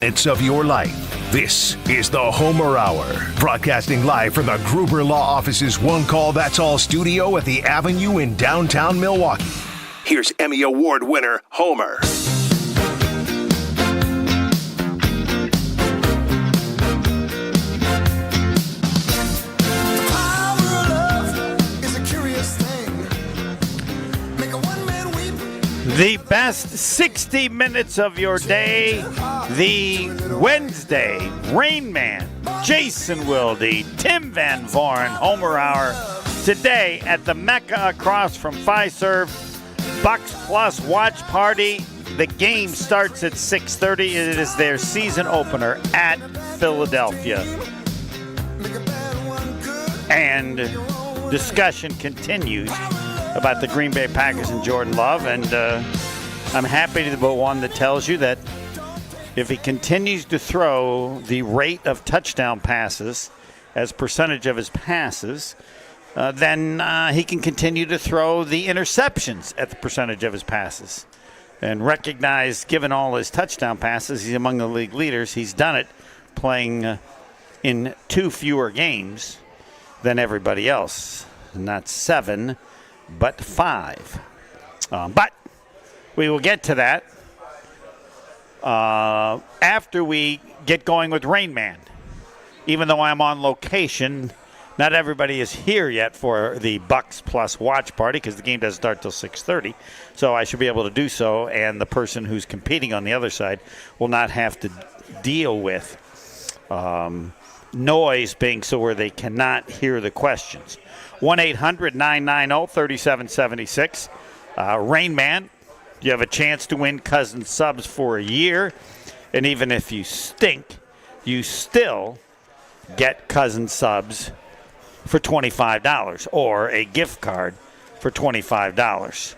Minutes of your life. This is the Homer Hour, broadcasting live from the Gruber Law Office's One Call That's All studio at the Avenue in downtown Milwaukee. Here's Emmy Award winner Homer. The best 60 minutes of your day, the Wednesday Rainman, Jason Wilde, Tim Van Vooren, Homer Hour, today at the Mecca across from Fiserv, Bucks Plus watch party. The game starts at 6:30. It is their season opener at Philadelphia. And discussion continues about the Green Bay Packers and Jordan Love, and I'm happy to be one that tells you that if he continues to throw the rate of touchdown passes as percentage of his passes, then he can continue to throw the interceptions at the percentage of his passes. And recognize, given all his touchdown passes, he's among the league leaders. He's done it playing in 2 fewer games than everybody else. Not 7, but 5. But we will get to that after we get going with Rainman. Even though I'm on location, not everybody is here yet for the Bucks Plus watch party because the game doesn't start till 6:30. So I should be able to do so, and the person who's competing on the other side will not have to deal with noise being so where they cannot hear the questions. 1-800-990-3776. Rainman, you have a chance to win Cousin Subs for a year. And even if you stink, you still get Cousin Subs for $25 or a gift card for $25.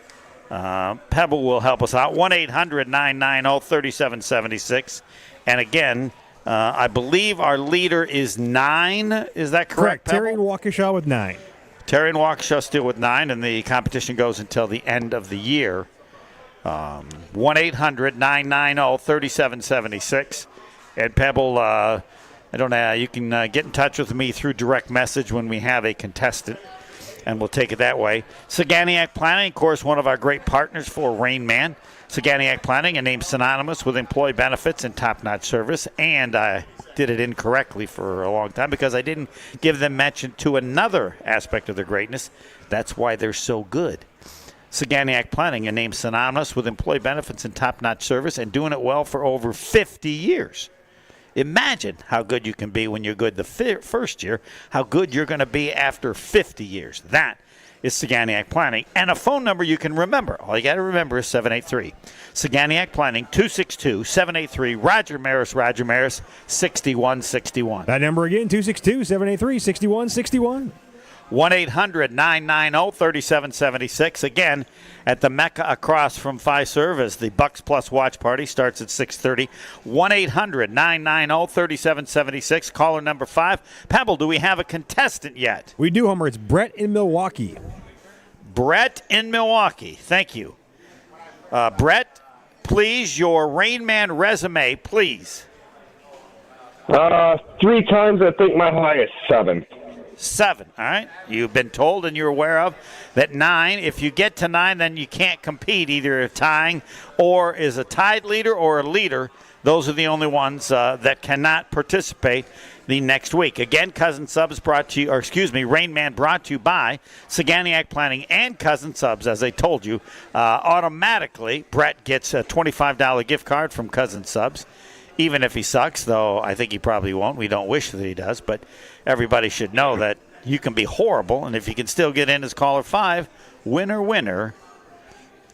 Pebble will help us out. 1-800-990-3776. And again, I believe our leader is 9. Is that correct, Pebble? Terry and Waukesha with 9. Terry and Waukesha still with 9, and the competition goes until the end of the year. 1-800-990-3776. And Pebble, I don't know, you can get in touch with me through direct message when we have a contestant, and we'll take it that way. Saganiac Planning, of course, one of our great partners for Rainman. Saganiac Planning, a name synonymous with employee benefits and top-notch service, and I did it incorrectly for a long time because I didn't give them mention to another aspect of their greatness. That's why they're so good. Saganiac Planning, a name synonymous with employee benefits and top-notch service, and doing it well for over 50 years. Imagine how good you can be when you're good the first year, how good you're going to be after 50 years. That is Saganiac Planning. And a phone number you can remember. All you got to remember is 783. Saganiac Planning, 262-783. Roger Maris, 6161. That number again, 262-783-6161. 1-800-990-3776. Again, at the Mecca across from Fiserv as the Bucks Plus watch party starts at 6:30. 1-800-990-3776. Caller number 5. Pebble, do we have a contestant yet? We do, Homer. It's Brett in Milwaukee. Brett in Milwaukee. Thank you. Brett, please, your Rainman resume, please. 3 times, I think my highest 7. 7, all right? You've been told and you're aware of that 9, if you get to 9, then you can't compete, either tying or is a tied leader or a leader. Those are the only ones that cannot participate the next week. Again, Cousin Subs brought to you, or excuse me, Rainman brought to you by Saganiac Planning and Cousin Subs. As I told you, automatically Brett gets a $25 gift card from Cousin Subs. Even if he sucks, though I think he probably won't. We don't wish that he does, but everybody should know that you can be horrible, and if you can still get in as caller 5, winner,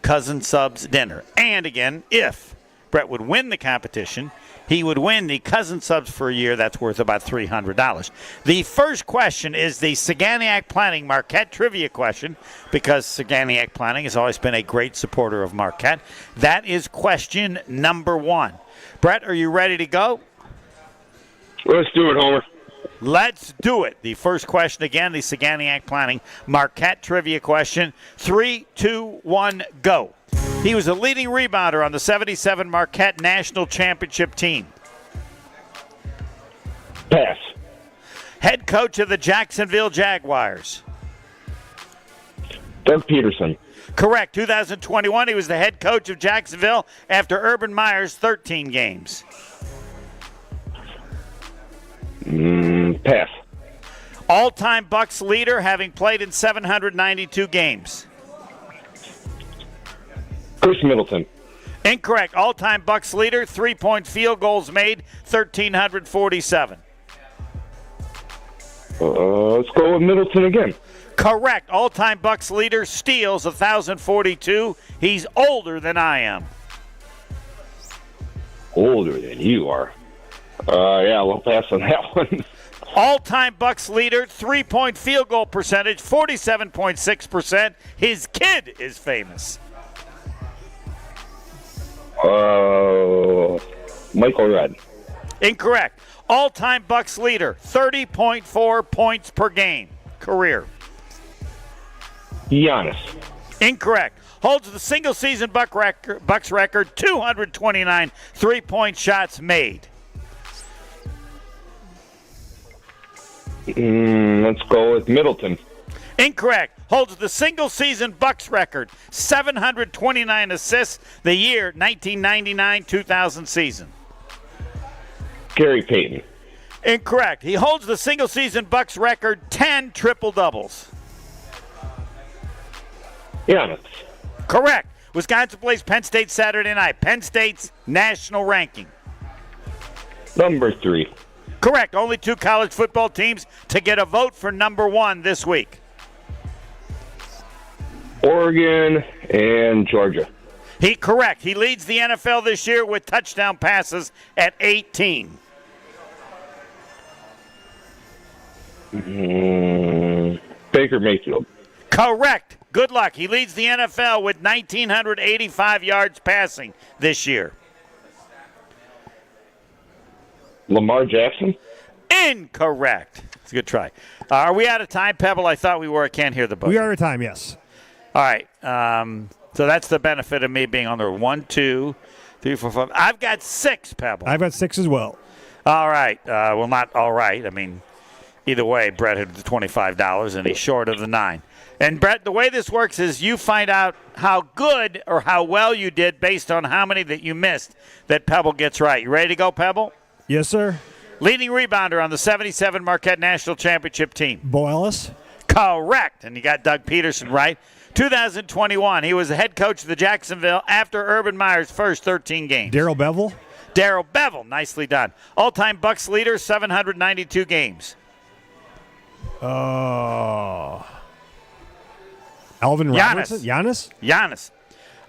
Cousin Subs dinner. And again, if Brett would win the competition, he would win the Cousin Subs for a year. That's worth about $300. The first question is the Saganiac Planning Marquette trivia question, because Saganiac Planning has always been a great supporter of Marquette. That is question number 1. Brett, are you ready to go? Let's do it, Homer. Let's do it. The first question again, the Saganiac Planning Marquette trivia question. 3, 2, 1, go. He was a leading rebounder on the 77 Marquette National Championship team. Pass. Head coach of the Jacksonville Jaguars. Doug Peterson. Correct. 2021, he was the head coach of Jacksonville after Urban Meyer's 13 games. Pass. All-time Bucks leader, having played in 792 games. Chris Middleton. Incorrect. All-time Bucks leader, three-point field goals made, 1,347. Let's go with Middleton again. Correct. All-time Bucks leader, steals, 1,042. He's older than I am. Older than you are. Yeah, we'll pass on that one. All-time Bucks leader, three-point field goal percentage, 47.6%. His kid is famous. Michael Redd. Incorrect. All-time Bucks leader, 30.4 points per game. Career. Giannis. Incorrect. Holds the single-season Bucks record, 229 three-point shots made. Let's go with Middleton. Incorrect. Holds the single-season Bucks record, 729 assists the year 1999-2000 season. Gary Payton. Incorrect. He holds the single-season Bucks record, 10 triple-doubles. Giannis. Correct. Wisconsin plays Penn State Saturday night. Penn State's national ranking. Number 3. Correct. Only 2 college football teams to get a vote for number 1 this week. Oregon and Georgia. Correct. He leads the NFL this year with touchdown passes at 18. Baker Mayfield. Correct. Good luck. He leads the NFL with 1,985 yards passing this year. Lamar Jackson. Incorrect. It's a good try. Are we out of time, Pebble? I thought we were. I can't hear the buzzer. We are out of time, yes. All right. So that's the benefit of me being on there. 1, 2, 3, 4, 5. I've got 6, Pebble. I've got 6 as well. All right. Well, not all right. I mean, either way, Brett had the $25, and he's short of the 9. And, Brett, the way this works is you find out how good or how well you did based on how many that you missed that Pebble gets right. You ready to go, Pebble? Yes, sir. Leading rebounder on the 77 Marquette National Championship team. Bo Ellis. Correct. And you got Doug Peterson right. 2021, he was the head coach of the Jacksonville after Urban Meyer's first 13 games. Darrell Bevel. Darrell Bevel, nicely done. All-time Bucks leader, 792 games. Alvin Giannis. Robertson? Giannis? Giannis.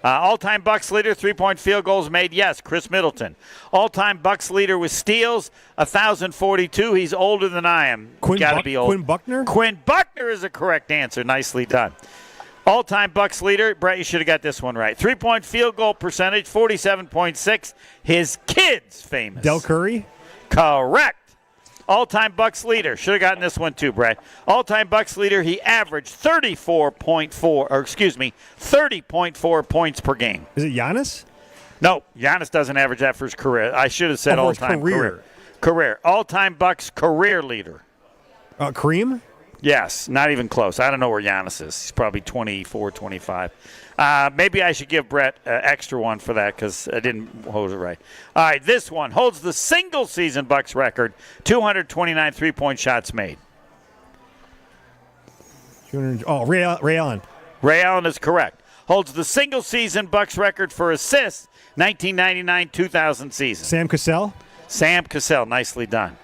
All-time Bucks leader, three-point field goals made, yes, Chris Middleton. All-time Bucks leader with steals, 1,042. He's older than I am. Gotta be old. Quinn Buckner? Quinn Buckner is a correct answer. Nicely done. All-time Bucks leader, Brett, you should have got this one right. Three-point field goal percentage, 47.6. His kid's famous. Del Curry? Correct. All-time Bucks leader. Should have gotten this one too, Brett. All-time Bucks leader, he averaged 30.4 points per game. Is it Giannis? No, Giannis doesn't average that for his career. I should have said all-time career. All-time Bucks career leader. Kareem? Yes, not even close. I don't know where Giannis is. He's probably 24, 25. Maybe I should give Brett an extra one for that because I didn't hold it right. All right, this one holds the single-season Bucks record, 229 three-point shots made. Ray Allen. Ray Allen is correct. Holds the single-season Bucks record for assists, 1999-2000 season. Sam Cassell. Sam Cassell, nicely done.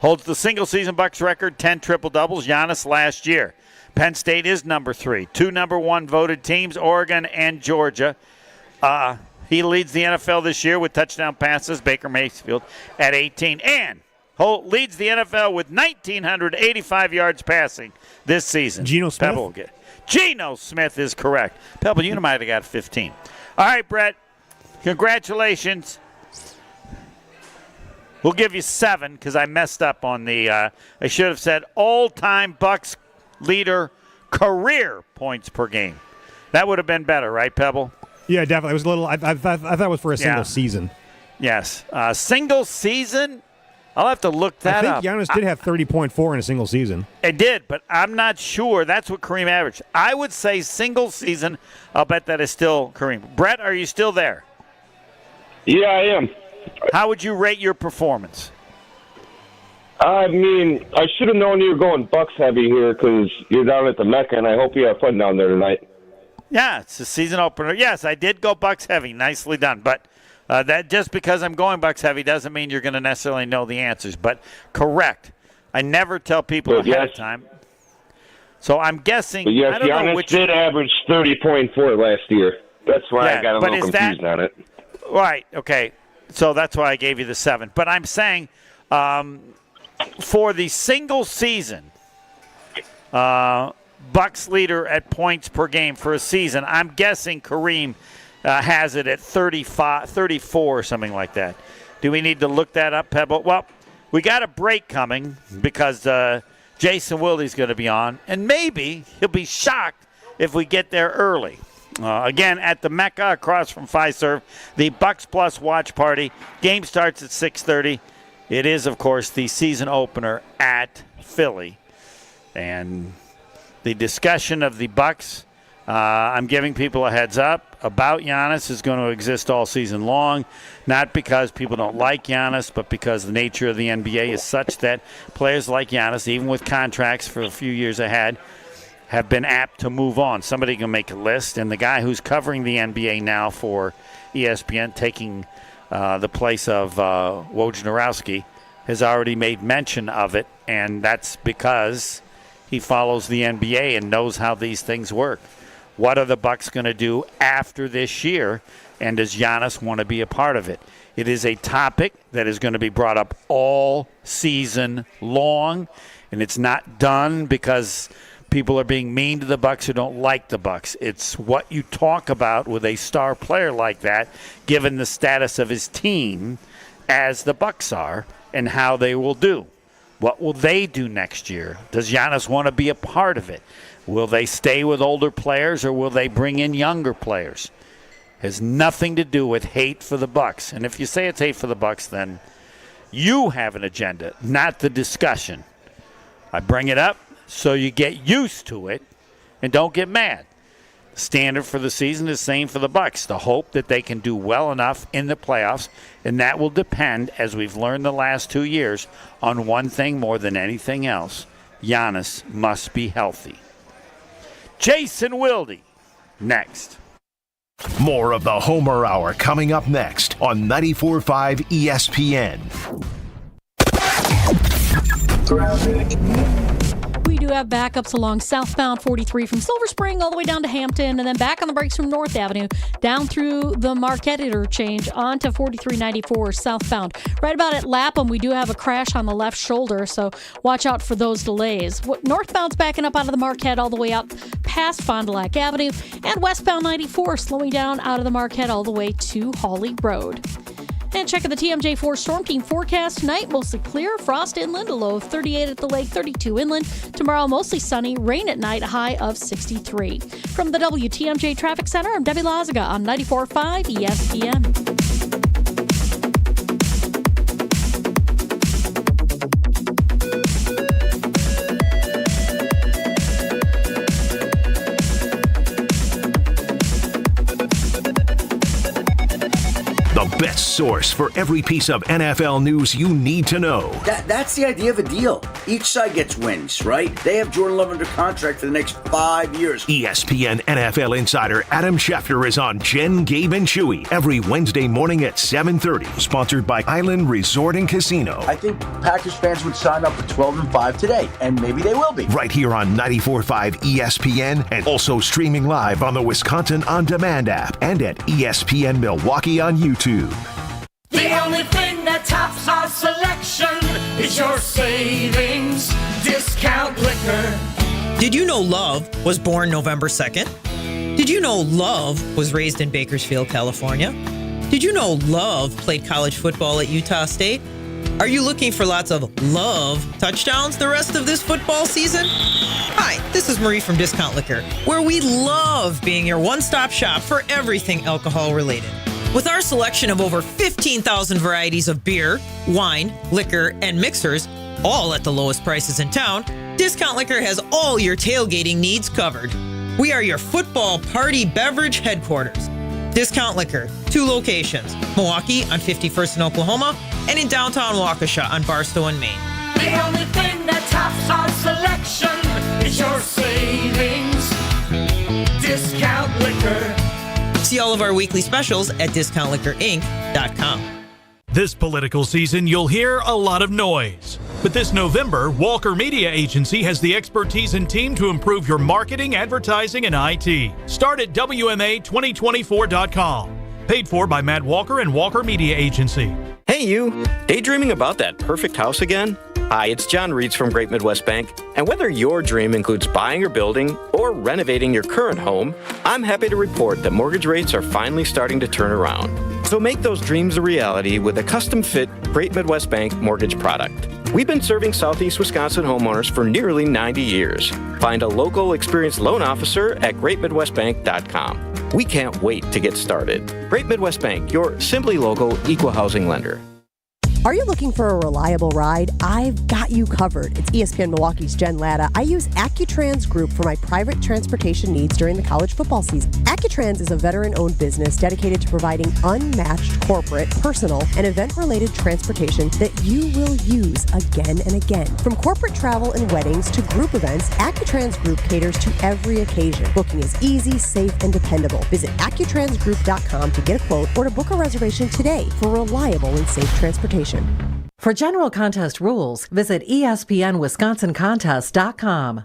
Holds the single-season Bucks record, 10 triple-doubles. Giannis last year. Penn State is number 3. 2 number 1 voted teams, Oregon and Georgia. He leads the NFL this year with touchdown passes, Baker Mayfield at 18. And leads the NFL with 1,985 yards passing this season. Geno Smith? Pebble will get. Geno Smith is correct. Pebble, you might have got 15. All right, Brett. Congratulations. We'll give you 7 because I messed up on the I should have said all-time Bucks leader career points per game. That would have been better, right, Pebble? Yeah, definitely. It was a little. I thought it was for a single season. Yes. Single season, I'll have to look that up. I think Giannis did have 30.4 in a single season. It did, but I'm not sure. That's what Kareem averaged. I would say single season, I'll bet that is still Kareem. Brett, are you still there? Yeah, I am. How would you rate your performance? I mean, I should have known you were going Bucks heavy here because you're down at the Mecca, and I hope you have fun down there tonight. Yeah, it's a season opener. Yes, I did go Bucks heavy. Nicely done. But that just because I'm going Bucks heavy doesn't mean you're going to necessarily know the answers. But correct. I never tell people ahead of time. So I'm guessing. But yes, I don't know Giannis which did average 30.4 last year. That's why I got a little confused on it. Right. Okay. So that's why I gave you the 7. But I'm saying for the single season, Bucks leader at points per game for a season, I'm guessing Kareem has it at 34 or something like that. Do we need to look that up, Pebble? Well, we got a break coming because Jason Wilde's going to be on, and maybe he'll be shocked if we get there early. Again, at the Mecca across from Fiserv, the Bucks Plus watch party. Game starts at 6:30. It is, of course, the season opener at Philly. And the discussion of the Bucks, I'm giving people a heads up about Giannis, is going to exist all season long. Not because people don't like Giannis, but because the nature of the NBA is such that players like Giannis, even with contracts for a few years ahead, have been apt to move on. Somebody can make a list, and the guy who's covering the NBA now for ESPN, taking the place of Wojnarowski, has already made mention of it, and that's because he follows the NBA and knows how these things work. What are the Bucks going to do after this year, and does Giannis want to be a part of it? It is a topic that is going to be brought up all season long, and it's not done because people are being mean to the Bucks who don't like the Bucks. It's what you talk about with a star player like that, given the status of his team as the Bucks are, and how they will do. What will they do next year? Does Giannis want to be a part of it? Will they stay with older players, or will they bring in younger players? Has nothing to do with hate for the Bucks. And if you say it's hate for the Bucks, then you have an agenda, not the discussion. I bring it up so you get used to it and don't get mad. The standard for the season is the same for the Bucks. The hope that they can do well enough in the playoffs, and that will depend, as we've learned the last 2 years, on one thing more than anything else. Giannis must be healthy. Jason Wilde, next. More of the Homer Hour coming up next on 94.5 ESPN. We do have backups along southbound 43 from Silver Spring all the way down to Hampton, and then back on the brakes from North Avenue down through the Marquette interchange onto 4394 southbound. Right about at Lapham, we do have a crash on the left shoulder, so watch out for those delays. Northbound's backing up out of the Marquette all the way out past Fond du Lac Avenue, and westbound 94 slowing down out of the Marquette all the way to Hawley Road. And checking the TMJ4 Storm Team forecast tonight, mostly clear, frost inland, a low of 38 at the lake, 32 inland. Tomorrow, mostly sunny, rain at night, a high of 63. From the WTMJ Traffic Center, I'm Debbie Lazaga on 94.5 ESPN. The best source for every piece of NFL news you need to know. That's the idea of a deal. Each side gets wins, right? They have Jordan Love under contract for the next 5 years. ESPN NFL insider Adam Schefter is on Jen, Gabe, and Chewy every Wednesday morning at 7:30. Sponsored by Island Resort and Casino. I think Packers fans would sign up for 12-5 today, and maybe they will be. Right here on 94.5 ESPN, and also streaming live on the Wisconsin On Demand app and at ESPN Milwaukee on YouTube. The only thing that tops our selection is your savings discount liquor. Did you know Love was born November 2nd? Did you know Love was raised in Bakersfield, California? Did you know Love played college football at Utah State? Are you looking for lots of Love touchdowns the rest of this football season? Hi, this is Marie from Discount Liquor, where we love being your one-stop shop for everything alcohol related. With our selection of over 15,000 varieties of beer, wine, liquor, and mixers, all at the lowest prices in town, Discount Liquor has all your tailgating needs covered. We are your football party beverage headquarters. Discount Liquor, 2 locations, Milwaukee on 51st in Oklahoma and in downtown Waukesha on Barstow and Maine. The only thing that tops our selection is your savings. Discount Liquor. See all of our weekly specials at discountliquorinc.com. This political season, you'll hear a lot of noise. But this November, Walker Media Agency has the expertise and team to improve your marketing, advertising, and IT. Start at WMA2024.com. Paid for by Matt Walker and Walker Media Agency. Hey you, daydreaming about that perfect house again? Hi, it's John Reeds from Great Midwest Bank. And whether your dream includes buying or building or renovating your current home, I'm happy to report that mortgage rates are finally starting to turn around. So make those dreams a reality with a custom-fit Great Midwest Bank mortgage product. We've been serving Southeast Wisconsin homeowners for nearly 90 years. Find a local experienced loan officer at greatmidwestbank.com. We can't wait to get started. Great Midwest Bank, your simply local equal housing lender. Are you looking for a reliable ride? I've got you covered. It's ESPN Milwaukee's Jen Latta. I use AccuTrans Group for my private transportation needs during the college football season. AccuTrans is a veteran-owned business dedicated to providing unmatched corporate, personal, and event-related transportation that you will use again and again. From corporate travel and weddings to group events, AccuTrans Group caters to every occasion. Booking is easy, safe, and dependable. Visit AccuTransGroup.com to get a quote or to book a reservation today for reliable and safe transportation. For general contest rules, visit ESPNWisconsinContest.com.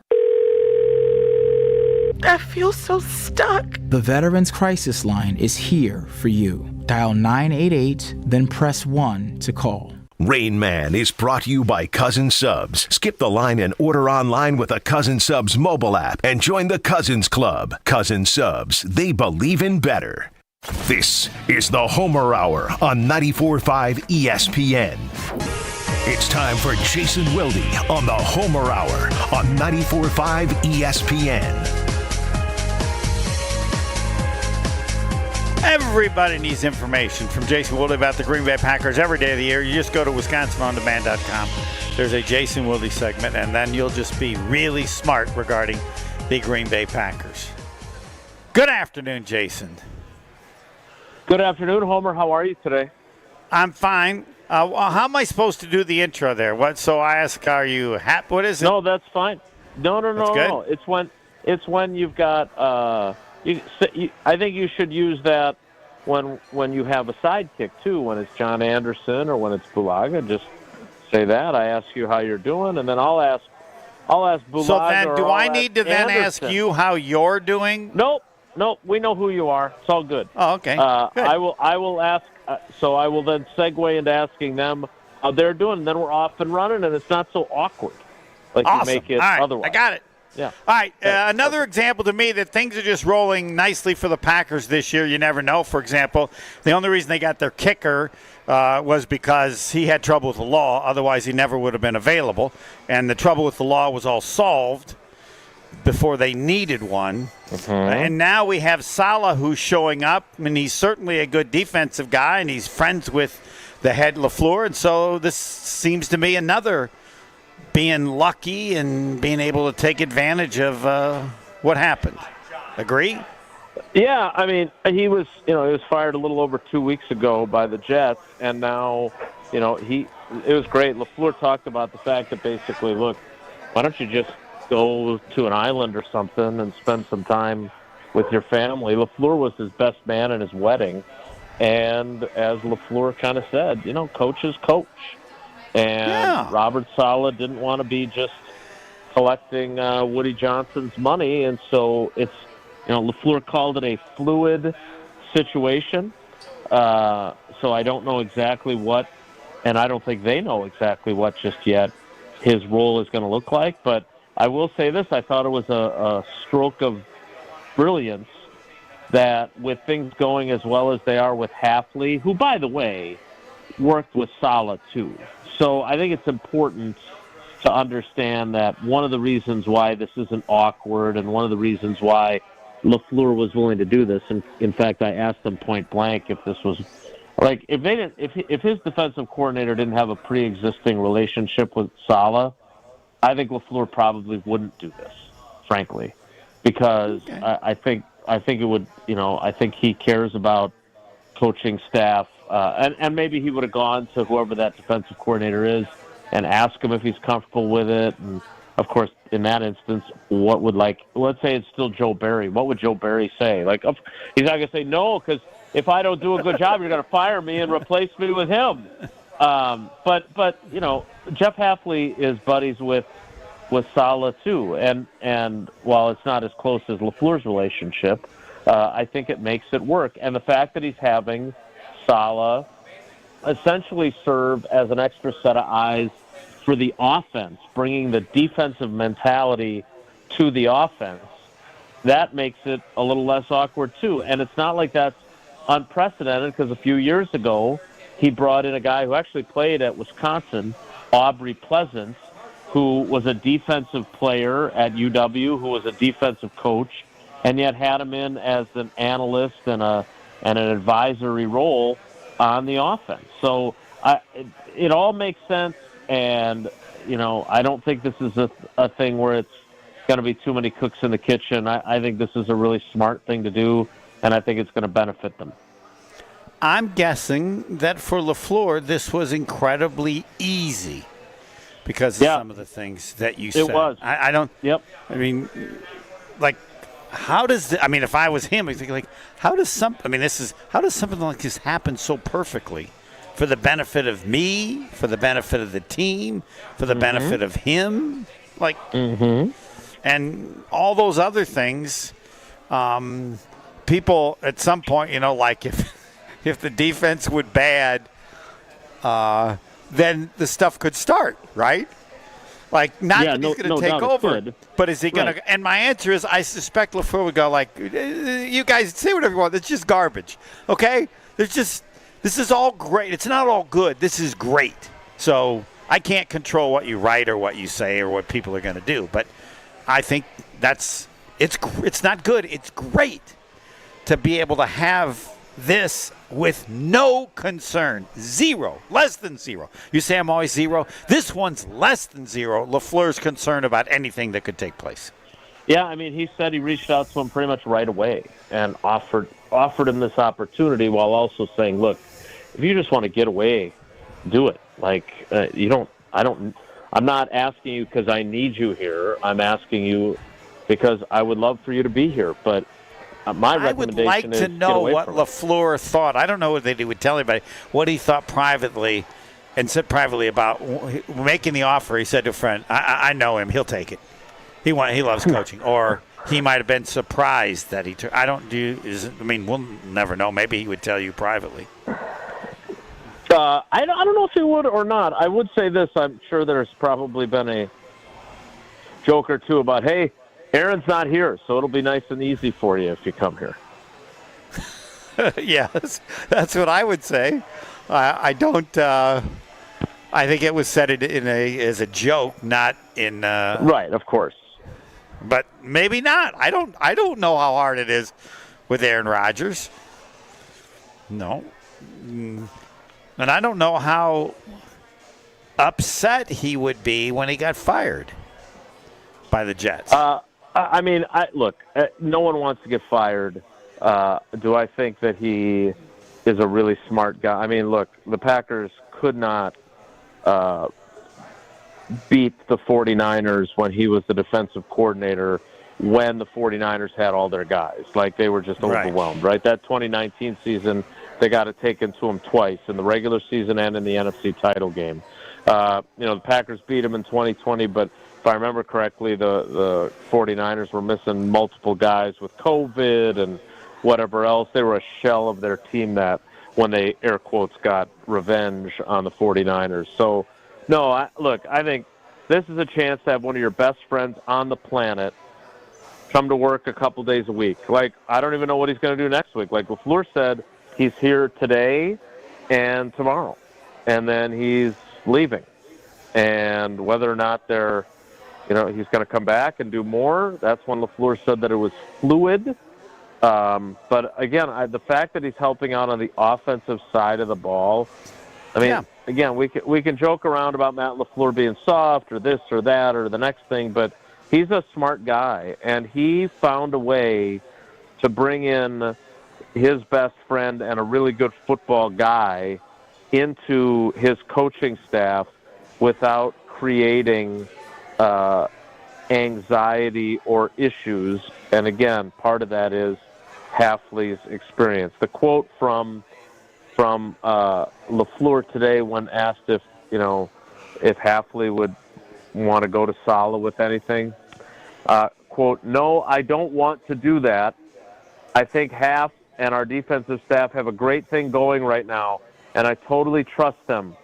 I feel so stuck. The Veterans Crisis Line is here for you. Dial 988, then press 1 to call. Rainman is brought to you by Cousin Subs. Skip the line and order online with a Cousin Subs mobile app and join the Cousins Club. Cousin Subs, they believe in better. This is the Homer Hour on 94.5 ESPN. It's time for Jason Wilde on the Homer Hour on 94.5 ESPN. Everybody needs information from Jason Wilde about the Green Bay Packers every day of the year. You just go to WisconsinOnDemand.com. There's a Jason Wilde segment, and then you'll just be really smart regarding the Green Bay Packers. Good afternoon, Jason. Good afternoon, Homer. How are you today? I'm fine. How am I supposed to do the intro there? What? So I ask, are you happy? What is it? No, that's fine. No. Good? It's when you've got. I think you should use that when you have a sidekick too. When it's John Anderson or when it's Bulaga, just say that. I ask you how you're doing, and then I'll ask Bulaga. So then, do I need to then Anderson. ask you how you're doing? Nope. We know who you are. It's all good. Oh, okay. Good. I will ask. So I will then segue into asking them how they're doing, and then we're off and running, and it's not so awkward like awesome. You make it all right. otherwise. I got it. Yeah. All right. Another example to me that things are just rolling nicely for the Packers this year. You never know. For example, the only reason they got their kicker was because he had trouble with the law. Otherwise, he never would have been available. And the trouble with the law was all solved before they needed one. And now we have Saleh who's showing up. I mean, he's certainly a good defensive guy, and he's friends with the head LaFleur. And so this seems to me another being lucky and being able to take advantage of what happened. Agree? Yeah, I mean, he was fired a little over 2 weeks ago by the Jets, and now, it was great. LaFleur talked about the fact that basically, look, why don't you just go to an island or something and spend some time with your family. LaFleur was his best man at his wedding, and as LaFleur kind of said, coach is coach. And Robert Saleh didn't want to be just collecting Woody Johnson's money, and so it's, LaFleur called it a fluid situation. So I don't know exactly what, and I don't think they know exactly what just yet his role is going to look like, but I will say this, I thought it was a stroke of brilliance that with things going as well as they are with Hafley, who, by the way, worked with Saleh too. So I think it's important to understand that one of the reasons why this isn't awkward and one of the reasons why LaFleur was willing to do this. And in fact, I asked him point blank if this was like if his defensive coordinator didn't have a pre-existing relationship with Saleh, I think LaFleur probably wouldn't do this, frankly, because I think it would. I think he cares about coaching staff, and maybe he would have gone to whoever that defensive coordinator is and ask him if he's comfortable with it. And of course, in that instance, let's say it's still Joe Barry. What would Joe Barry say? Like, he's not going to say no, because if I don't do a good job, you're going to fire me and replace me with him. But Jeff Hafley is buddies with Saleh too, and while it's not as close as LaFleur's relationship, I think it makes it work. And the fact that he's having Saleh essentially serve as an extra set of eyes for the offense, bringing the defensive mentality to the offense, that makes it a little less awkward too. And it's not like that's unprecedented, because a few years ago he brought in a guy who actually played at Wisconsin, Aubrey Pleasant, who was a defensive player at UW, who was a defensive coach, and yet had him in as an analyst and an advisory role on the offense. So it all makes sense, and I don't think this is a thing where it's going to be too many cooks in the kitchen. I think this is a really smart thing to do, and I think it's going to benefit them. I'm guessing that for LaFleur, this was incredibly easy because of some of the things that you said. It was. I don't. Yep. I mean, like, how does? If I was him, I'd think like, how does something like this happen so perfectly for the benefit of me, for the benefit of the team, for the benefit of him, like, and all those other things. People at some point, like if the defense would bad, then the stuff could start, right? Like, not that he's going to take over, but is he going to? And my answer is, I suspect LaFleur would go like, "You guys say whatever you want. It's just garbage, okay? This is all great. It's not all good. This is great. So I can't control what you write or what you say or what people are going to do. But I think it's not good. It's great to be able to have this with no concern. Zero. Less than zero. You say I'm always zero. This one's less than zero. LaFleur's concerned about anything that could take place. Yeah, he said he reached out to him pretty much right away and offered him this opportunity, while also saying, look, if you just want to get away, do it. Like, I'm not asking you because I need you here. I'm asking you because I would love for you to be here. But my recommendation I would like to know what LaFleur thought. I don't know whether he would tell anybody what he thought privately, and said privately about making the offer. He said to a friend, I know him. He'll take it. He loves coaching. Or he might have been surprised that he took. We'll never know. Maybe he would tell you privately. I don't know if he would or not. I would say this. I'm sure there's probably been a joke or two about, hey, Aaron's not here, so it'll be nice and easy for you if you come here. Yes, that's what I would say. I don't. I think it was said as a joke, not in. Right, of course. But maybe not. I don't know how hard it is with Aaron Rodgers. No. And I don't know how upset he would be when he got fired by the Jets. Look, no one wants to get fired. Do I think that he is a really smart guy? Look, the Packers could not beat the 49ers when he was the defensive coordinator, when the 49ers had all their guys. Like, they were just overwhelmed, right? That 2019 season, they got it taken to them twice, in the regular season and in the NFC title game. The Packers beat them in 2020, but if I remember correctly, the 49ers were missing multiple guys with COVID and whatever else. They were a shell of their team that, when they, air quotes, got revenge on the 49ers. So, no, I think this is a chance to have one of your best friends on the planet come to work a couple days a week. Like, I don't even know what he's going to do next week. Like LaFleur said, he's here today and tomorrow, and then he's leaving. And whether or not he's going to come back and do more, that's when LaFleur said that it was fluid. But again, the fact that he's helping out on the offensive side of the ball, I mean, again, we can joke around about Matt LaFleur being soft or this or that or the next thing, but he's a smart guy, and he found a way to bring in his best friend and a really good football guy into his coaching staff without creating anxiety or issues. And again, part of that is Hafley's experience. The quote from LaFleur today when asked if Hafley would want to go to Saleh with anything, quote, "No, I don't want to do that. I think Haf and our defensive staff have a great thing going right now, and I totally trust them.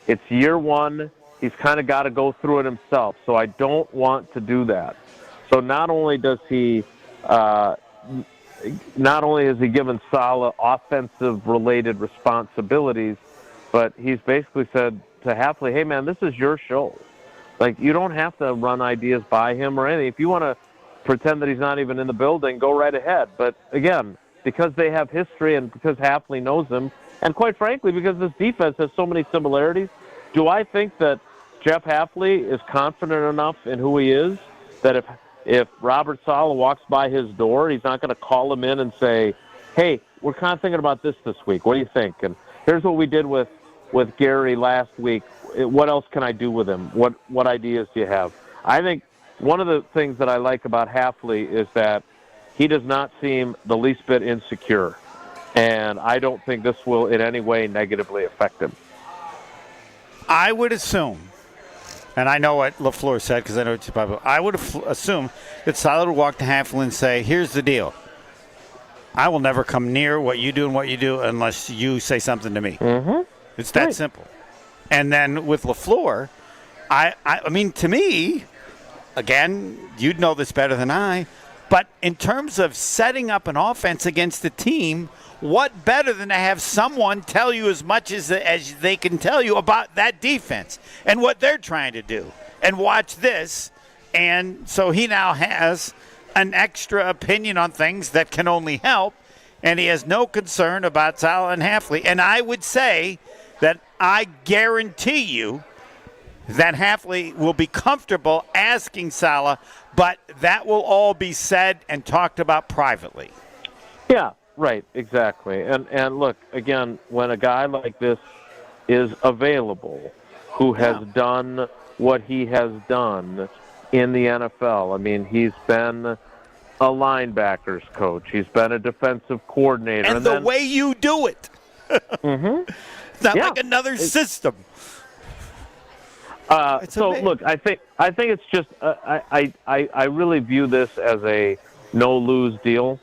It's year one. He's kind of got to go through it himself, so I don't want to do that." So not only has he given Saleh offensive-related responsibilities, but he's basically said to Hafley, "Hey, man, this is your show. Like, you don't have to run ideas by him or anything. If you want to pretend that he's not even in the building, go right ahead." But again, because they have history and because Hafley knows him, and quite frankly, because this defense has so many similarities, do I think that Jeff Hafley is confident enough in who he is that if Robert Saleh walks by his door, he's not going to call him in and say, "Hey, we're kind of thinking about this week. What do you think? And here's what we did with Gary last week. What else can I do with him? What ideas do you have?" I think one of the things that I like about Hafley is that he does not seem the least bit insecure, and I don't think this will in any way negatively affect him. I would assume, and I know what LaFleur said because I know it's about, I would assume that Saleh would walk to Hafley and say, "Here's the deal. I will never come near what you do and what you do unless you say something to me." Mm-hmm. It's that simple. And then with LaFleur, I mean, to me, again, you'd know this better than I, but in terms of setting up an offense against the team, what better than to have someone tell you as much as they can tell you about that defense and what they're trying to do? And watch this. And so he now has an extra opinion on things that can only help, and he has no concern about Saleh and Hafley. And I would say that I guarantee you that Hafley will be comfortable asking Saleh, but that will all be said and talked about privately. Yeah, right, exactly. And look, again, when a guy like this is available, who has done what he has done in the NFL, I mean, he's been a linebackers coach, he's been a defensive coordinator. And the way you do it. Mm-hmm. It's not like another system. Look, I think it's just I really view this as a no-lose deal.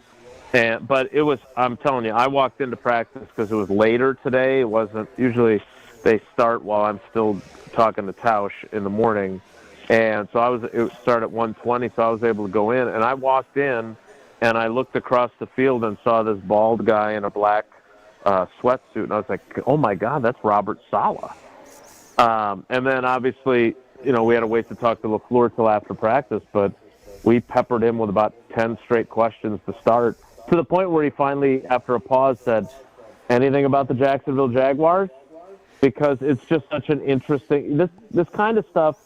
But it was, I'm telling you, I walked into practice because it was later today. It wasn't, usually they start while I'm still talking to Tausch in the morning. And so it started at 1:20, so I was able to go in. And I walked in and I looked across the field and saw this bald guy in a black sweatsuit. And I was like, oh my God, that's Robert Saleh. And then obviously, we had to wait to talk to LaFleur till after practice, but we peppered him with about 10 straight questions to start, to the point where he finally, after a pause, said, "Anything about the Jacksonville Jaguars?" Because it's just such an interesting, this kind of stuff,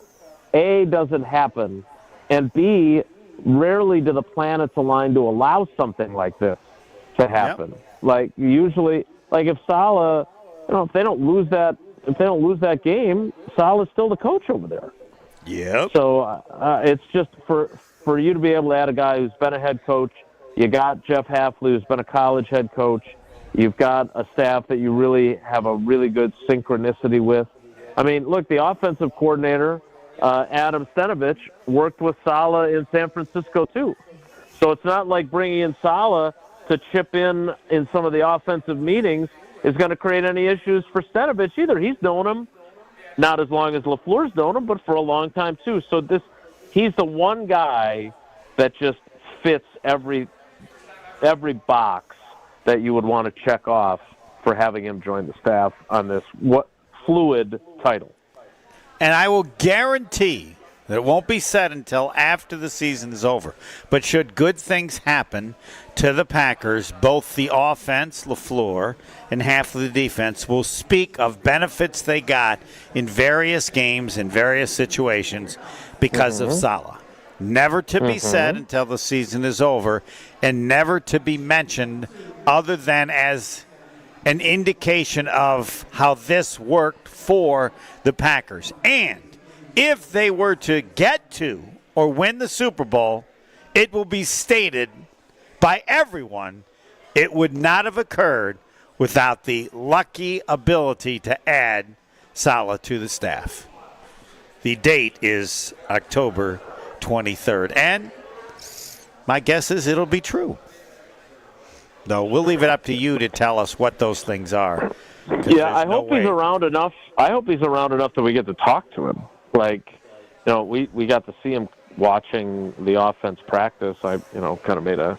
A, doesn't happen, and B, rarely do the planets align to allow something like this to happen. Yep. Like usually, like if Saleh, if they don't lose that game, Saleh's still the coach over there. Yeah. So it's just for you to be able to add a guy who's been a head coach. You got Jeff Hafley, who's been a college head coach. You've got a staff that you really have a really good synchronicity with. I mean, look, the offensive coordinator, Adam Stenovich, worked with Saleh in San Francisco too. So it's not like bringing in Saleh to chip in some of the offensive meetings is going to create any issues for Stenovich either. He's known him not as long as LaFleur's known him, but for a long time too. So he's the one guy that just fits every box that you would want to check off for having him join the staff on this fluid title. And I will guarantee It won't be said until after the season is over. But should good things happen to the Packers, both the offense, LaFleur, and half of the defense will speak of benefits they got in various games, in various situations because of Saleh. Never to be said until the season is over, and never to be mentioned other than as an indication of how this worked for the Packers. And if they were to get to or win the Super Bowl, it will be stated by everyone it would not have occurred without the lucky ability to add Saleh to the staff. The date is October 23rd, and my guess is it'll be true. Though we'll leave it up to you to tell us what those things are. Yeah, I hope he's around enough. I hope he's around enough that we get to talk to him. Like, we got to see him watching the offense practice. I, kind of made a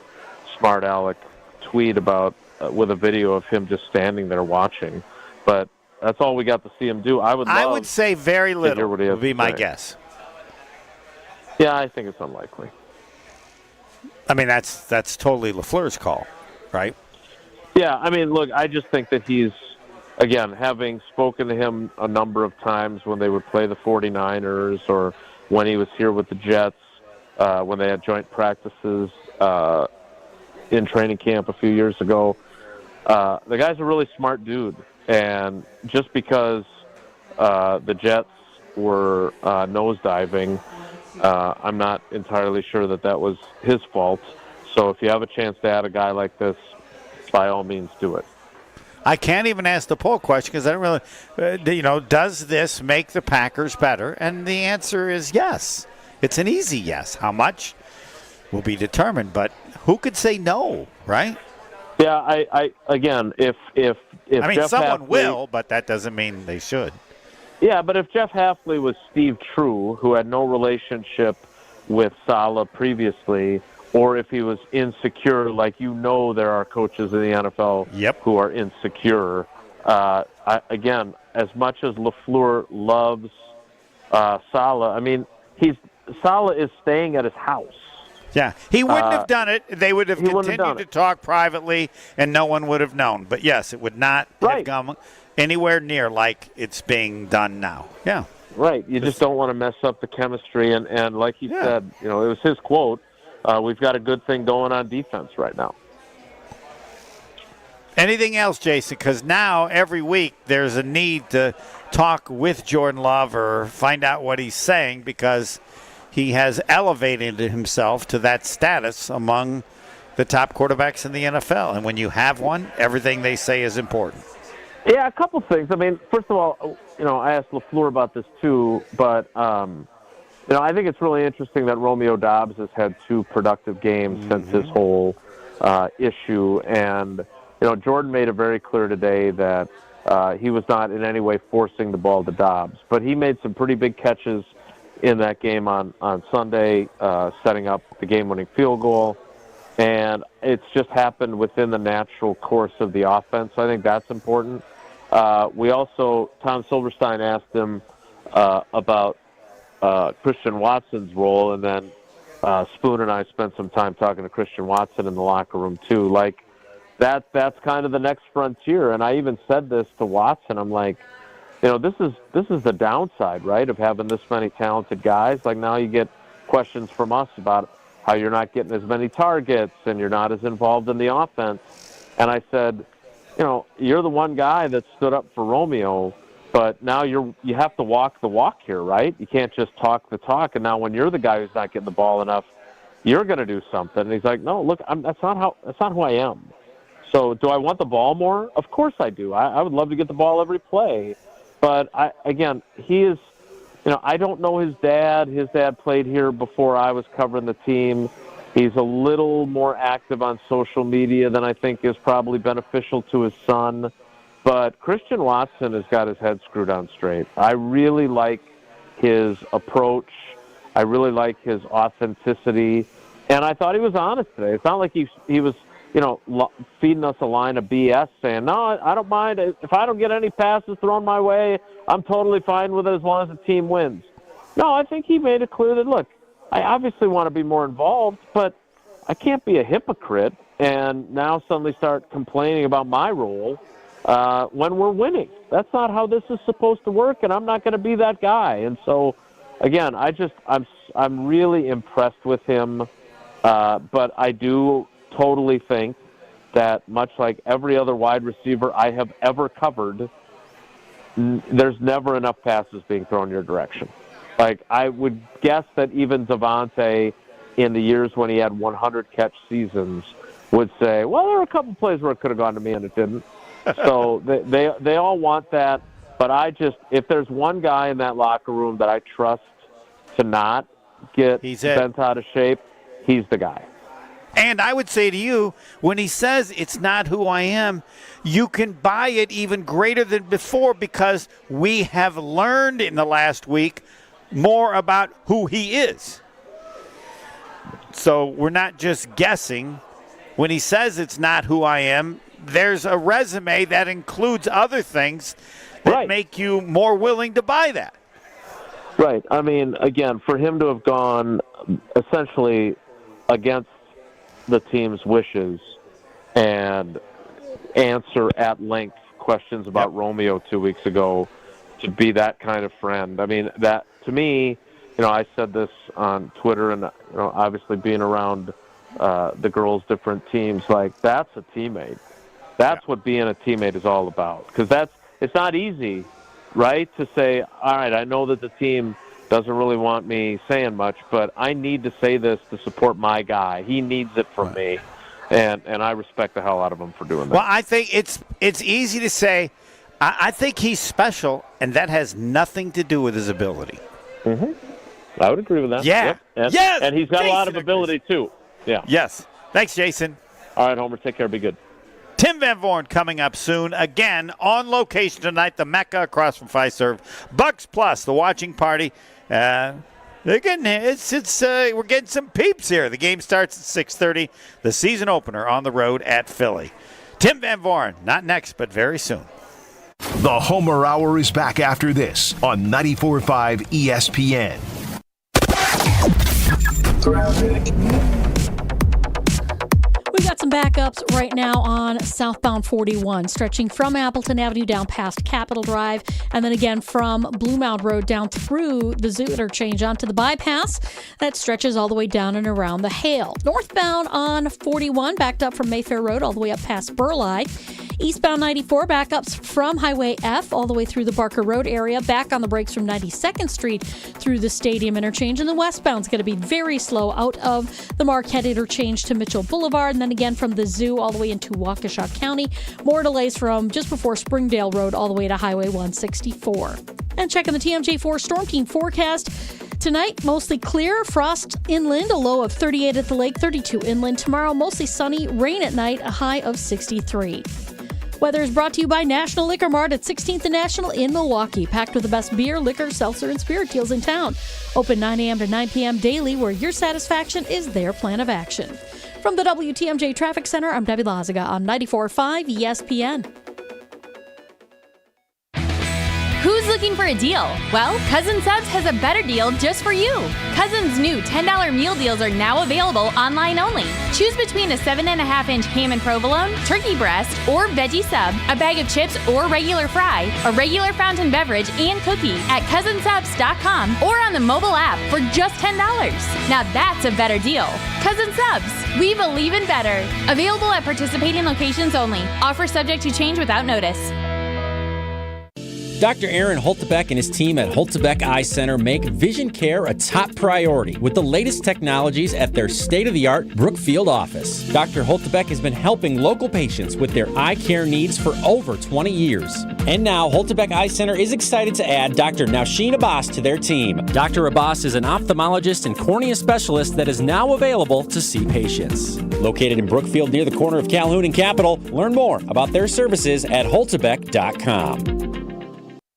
smart aleck tweet about with a video of him just standing there watching. But that's all we got to see him do. I would say very little would be my guess. Yeah, I think it's unlikely. I mean, that's totally LaFleur's call, right? Yeah, I mean, look, I just think that he's, again, having spoken to him a number of times when they would play the 49ers or when he was here with the Jets, when they had joint practices in training camp a few years ago. The guy's a really smart dude. And just because the Jets were nosediving, I'm not entirely sure that was his fault. So if you have a chance to add a guy like this, by all means do it. I can't even ask the poll question because I don't really, does this make the Packers better? And the answer is yes. It's an easy yes. How much will be determined, but who could say no, right? Yeah, I again, if I mean, Jeff someone Hafley, will, but that doesn't mean they should. Yeah, but if Jeff Hafley was Steve True, who had no relationship with Saleh previously, or if he was insecure, like there are coaches in the NFL who are insecure. Again, as much as LaFleur loves Saleh, I mean, Saleh is staying at his house. Yeah, he wouldn't have done it. They would have continued to talk privately, and no one would have known. But, yes, it would not have gone anywhere near like it's being done now. Yeah. Right. You just don't want to mess up the chemistry. And like he said, it was his quote, we've got a good thing going on defense right now. Anything else, Jason? Because now every week there's a need to talk with Jordan Love or find out what he's saying because he has elevated himself to that status among the top quarterbacks in the NFL. And when you have one, everything they say is important. Yeah, a couple things. I mean, first of all, I asked LaFleur about this too, but, I think it's really interesting that Romeo Doubs has had 2 productive games since his whole issue. And, Jordan made it very clear today that he was not in any way forcing the ball to Doubs. But he made some pretty big catches in that game on Sunday, setting up the game-winning field goal. And it's just happened within the natural course of the offense. So I think that's important. Tom Silverstein asked him about Christian Watson's role, and then Spoon and I spent some time talking to Christian Watson in the locker room too. Like that's kind of the next frontier. And I even said this to Watson. I'm like, this is the downside, right, of having this many talented guys. Like now you get questions from us about how you're not getting as many targets and you're not as involved in the offense. And I said, you're the one guy that stood up for Romeo, but now you have to walk the walk here, right? You can't just talk the talk. And now when you're the guy who's not getting the ball enough, you're going to do something. And he's like, no, look, that's not who I am. So do I want the ball more? Of course I do. I would love to get the ball every play. But he is, I don't know his dad. His dad played here before I was covering the team. He's a little more active on social media than I think is probably beneficial to his son. But Christian Watson has got his head screwed on straight. I really like his approach. I really like his authenticity. And I thought he was honest today. It's not like he was, feeding us a line of BS saying, no, I don't mind. If I don't get any passes thrown my way, I'm totally fine with it as long as the team wins. No, I think he made it clear that, look, I obviously want to be more involved, but I can't be a hypocrite and now suddenly start complaining about my role when we're winning. That's not how this is supposed to work, and I'm not going to be that guy. And so, again, I'm really impressed with him, but I do totally think that much like every other wide receiver I have ever covered, there's never enough passes being thrown your direction. Like, I would guess that even Devontae, in the years when he had 100-catch seasons, would say, well, there were a couple plays where it could have gone to me and it didn't. So they all want that. But if there's one guy in that locker room that I trust to not get bent out of shape, he's the guy. And I would say to you, when he says it's not who I am, you can buy it even greater than before because we have learned in the last week more about who he is. So we're not just guessing. When he says it's not who I am, there's a resume that includes other things that make you more willing to buy that. Right. I mean, again, for him to have gone essentially against the team's wishes and answer at length questions about Romeo 2 weeks ago, to be that kind of friend. I mean, that to me, I said this on Twitter, and obviously being around the girls' different teams, like, that's a teammate. That's what being a teammate is all about. Because it's not easy, right, to say, all right, I know that the team doesn't really want me saying much, but I need to say this to support my guy. He needs it from me, and I respect the hell out of him for doing that. Well, I think it's easy to say, I think he's special, and that has nothing to do with his ability. Mm-hmm. I would agree with that. Yeah. Yep. And he's got a lot of ability, too. Yeah. Yes. Thanks, Jason. All right, Homer. Take care. Be good. Tim Van Vooren coming up soon. Again, on location tonight, the Mecca across from Fiserv. Bucks Plus, the watching party. We're getting some peeps here. The game starts at 6:30. The season opener on the road at Philly. Tim Van Vooren, not next, but very soon. The Homer Hour is back after this on 94.5 ESPN. We got some backups right now on southbound 41, stretching from Appleton Avenue down past Capitol Drive, and then again from Blue Mound Road down through the Zoo interchange onto the bypass. That stretches all the way down and around the Hale. Northbound on 41, backed up from Mayfair Road all the way up past Burleigh. Eastbound 94, backups from Highway F all the way through the Barker Road area, back on the brakes from 92nd Street through the Stadium interchange. And the westbound's going to be very slow out of the Marquette interchange to Mitchell Boulevard, and then again from the Zoo all the way into Waukesha County. More delays from just before Springdale Road all the way to Highway 164. And checking the TMJ4 Storm Team forecast. Tonight, mostly clear, frost inland, a low of 38 at the lake, 32 inland. Tomorrow, mostly sunny, rain at night, a high of 63. Weather is brought to you by National Liquor Mart at 16th and National in Milwaukee. Packed with the best beer, liquor, seltzer, and spirit deals in town. Open 9 a.m. to 9 p.m. daily, where your satisfaction is their plan of action. From the WTMJ Traffic Center, I'm Debbie Lazaga on 94.5 ESPN. Who's looking for a deal? Well, Cousin Subs has a better deal just for you. Cousin's new $10 meal deals are now available online only. Choose between a 7.5-inch ham and provolone, turkey breast, or veggie sub, a bag of chips or regular fry, a regular fountain beverage, and cookie at cousinsubs.com or on the mobile app for just $10. Now that's a better deal. Cousin Subs, we believe in better. Available at participating locations only. Offer subject to change without notice. Dr. Aaron Holtebeck and his team at Holtebeck Eye Center make vision care a top priority with the latest technologies at their state-of-the-art Brookfield office. Dr. Holtebeck has been helping local patients with their eye care needs for over 20 years. And now, Holtebeck Eye Center is excited to add Dr. Nausheen Abbas to their team. Dr. Abbas is an ophthalmologist and cornea specialist that is now available to see patients. Located in Brookfield near the corner of Calhoun and Capitol, learn more about their services at holtebeck.com.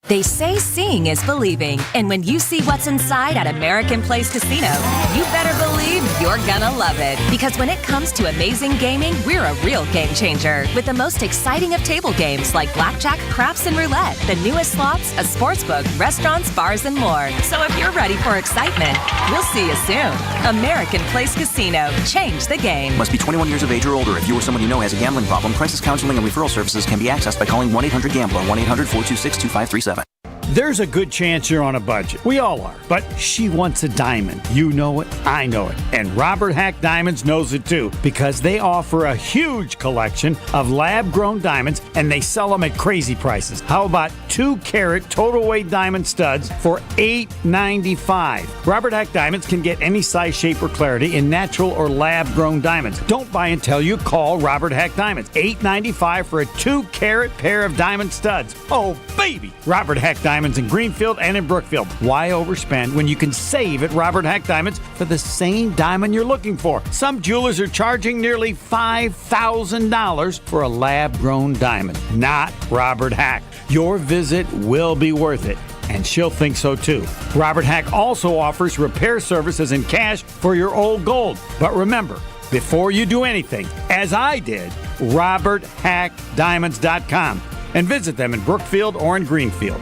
They say seeing is believing, and when you see what's inside at American Place Casino, you better believe believe you're gonna love it. Because when it comes to amazing gaming, we're a real game changer. With the most exciting of table games like blackjack, craps, and roulette, the newest slots, a sportsbook, restaurants, bars, and more. So if you're ready for excitement, we'll see you soon. American Place Casino. Change the game. Must be 21 years of age or older. If you or someone you know has a gambling problem, crisis counseling and referral services can be accessed by calling 1-800-GAMBLER, 1-800-426-2537. There's a good chance you're on a budget. We all are. But she wants a diamond. You know it. I know it. And Robert Hack Diamonds knows it too, because they offer a huge collection of lab-grown diamonds, and they sell them at crazy prices. How about 2-carat total weight diamond studs for $8.95? Robert Hack Diamonds can get any size, shape, or clarity in natural or lab-grown diamonds. Don't buy until you call Robert Hack Diamonds. $8.95 for a 2-carat pair of diamond studs. Oh, baby! Robert Hack Diamonds in Greenfield and in Brookfield. Why overspend when you can save at Robert Hack Diamonds for the same diamond you're looking for? Some jewelers are charging nearly $5,000 for a lab-grown diamond. Not Robert Hack. Your visit will be worth it, and she'll think so too. Robert Hack also offers repair services in cash for your old gold. But remember, before you do anything, as I did, RobertHackDiamonds.com, and visit them in Brookfield or in Greenfield.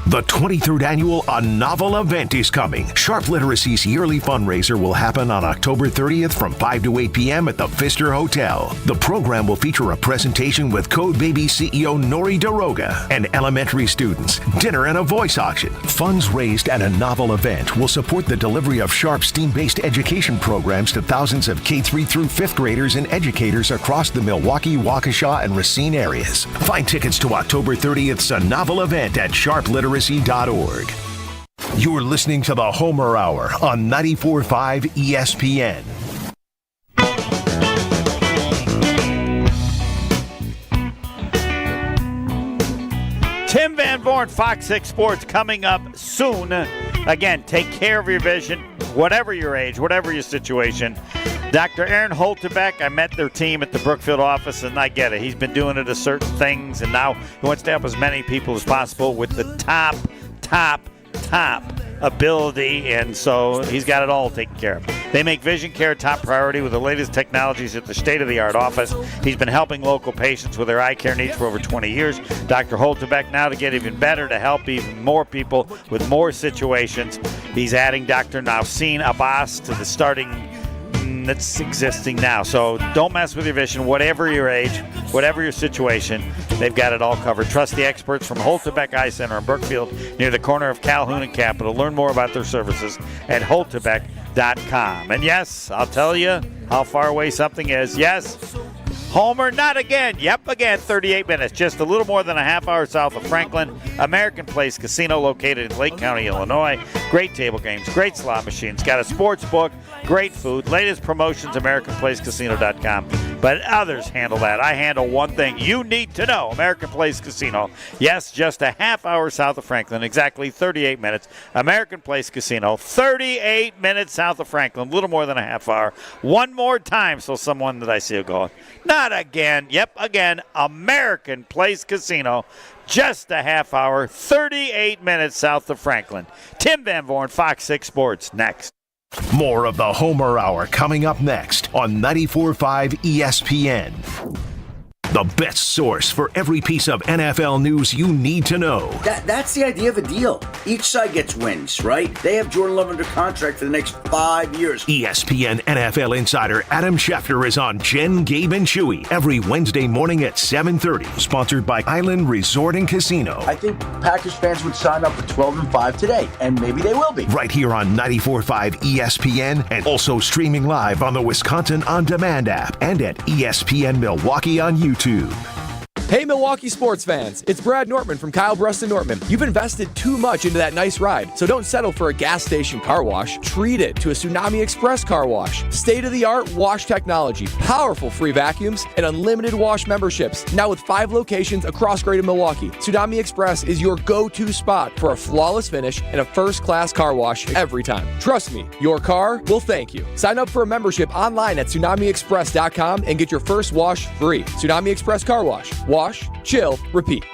The 23rd annual A Novel event is coming. Sharp Literacy's yearly fundraiser will happen on October 30th from 5 to 8 p.m. at the Pfister Hotel. The program will feature a presentation with Code Baby CEO Nori Daroga and elementary students, dinner and a voice auction. Funds raised at A Novel event will support the delivery of Sharp STEAM-based education programs to thousands of K-3 through 5th graders and educators across the Milwaukee, Waukesha, and Racine areas. Find tickets to October 30th's A Novel event at sharpliteracy.org. You're listening to the Homer Hour on 94.5 ESPN. Tim Van Vooren, Fox 6 Sports, coming up soon. Again, take care of your vision, whatever your age, whatever your situation. Dr. Aaron Holterbeck, I met their team at the Brookfield office, and I get it. He's been doing it to certain things, and now he wants to help as many people as possible with the top ability, and so he's got it all taken care of. They make vision care top priority with the latest technologies at the state-of-the-art office. He's been helping local patients with their eye care needs for over 20 years. Dr. Holterbeck, now to get even better, to help even more people with more situations, he's adding Dr. Nausin Abbas to the starting that's existing now. So don't mess with your vision, whatever your age, whatever your situation. They've got it all covered. Trust the experts from Holterbeck Eye Center in Brookfield near the corner of Calhoun and Capitol. Learn more about their services at holterbeck.com. And yes, I'll tell you how far away something is. Yes, Homer, not again. Yep, again, 38 minutes. Just a little more than a half hour south of Franklin. American Place Casino located in Lake County, Illinois. Great table games, great slot machines. Got a sports book, great food. Latest promotions, AmericanPlaceCasino.com. But others handle that. I handle one thing you need to know. American Place Casino. Yes, just a half hour south of Franklin. Exactly 38 minutes. American Place Casino. 38 minutes south of Franklin. A little more than a half hour. One more time so someone that I see will go, not again. Yep, again. American Place Casino. Just a half hour. 38 minutes south of Franklin. Tim Van Vooren, Fox 6 Sports. Next. More of the Homer Hour coming up next on 94.5 ESPN. The best source for every piece of NFL news you need to know. That's the idea of a deal. Each side gets wins, right? They have Jordan Love under contract for the next 5 years. ESPN NFL insider Adam Schefter is on Jen, Gabe, and Chewy every Wednesday morning at 7:30. Sponsored by Island Resort and Casino. I think Packers fans would sign up for 12-5 today, and maybe they will be. Right here on 94.5 ESPN, and also streaming live on the Wisconsin On Demand app and at ESPN Milwaukee on YouTube. Hey Milwaukee sports fans, it's Brad Nortman from Kyle Bruston Nortman. You've invested too much into that nice ride, so don't settle for a gas station car wash. Treat it to a Tsunami Express car wash. State-of-the-art wash technology, powerful free vacuums, and unlimited wash memberships. Now with 5 locations across greater Milwaukee, Tsunami Express is your go-to spot for a flawless finish and a first-class car wash every time. Trust me, your car will thank you. Sign up for a membership online at TsunamiExpress.com and get your first wash free. Tsunami Express Car Wash. Wash, chill, repeat.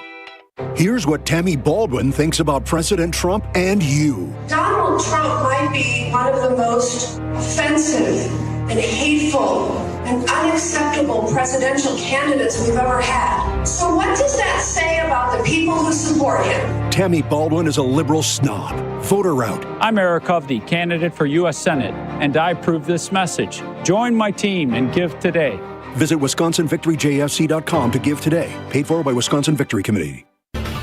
Here's what Tammy Baldwin thinks about President Trump and you. Donald Trump might be one of the most offensive and hateful and unacceptable presidential candidates we've ever had. So what does that say about the people who support him? Tammy Baldwin is a liberal snob. Vote her out. I'm Eric Hovde, candidate for U.S. Senate, and I approve this message. Join my team and give today. Visit WisconsinVictoryJFC.com to give today. Paid for by Wisconsin Victory Committee.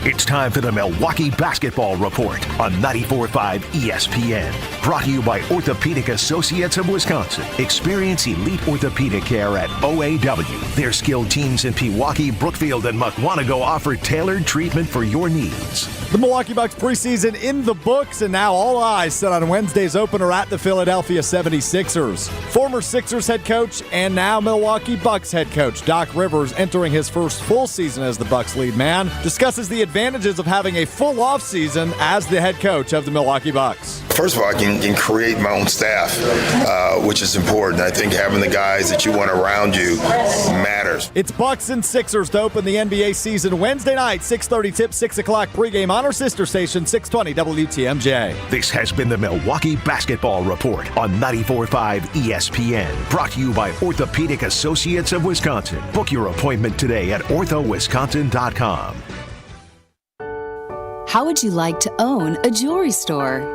It's time for the Milwaukee Basketball Report on 94.5 ESPN. Brought to you by Orthopedic Associates of Wisconsin. Experience elite orthopedic care at OAW. Their skilled teams in Pewaukee, Brookfield, and Muckwonago offer tailored treatment for your needs. The Milwaukee Bucks preseason in the books, and now all eyes set on Wednesday's opener at the Philadelphia 76ers. Former Sixers head coach and now Milwaukee Bucks head coach Doc Rivers, entering his first full season as the Bucks lead man, discusses the advantages of having a full offseason as the head coach of the Milwaukee Bucks. First of all, I can create my own staff, which is important. I think having the guys that you want around you matters. It's Bucks and Sixers to open the NBA season Wednesday night, 6:30 tip, 6 o'clock pregame on our sister station, 620 WTMJ. This has been the Milwaukee Basketball Report on 94.5 ESPN. Brought to you by Orthopedic Associates of Wisconsin. Book your appointment today at orthowisconsin.com. How would you like to own a jewelry store?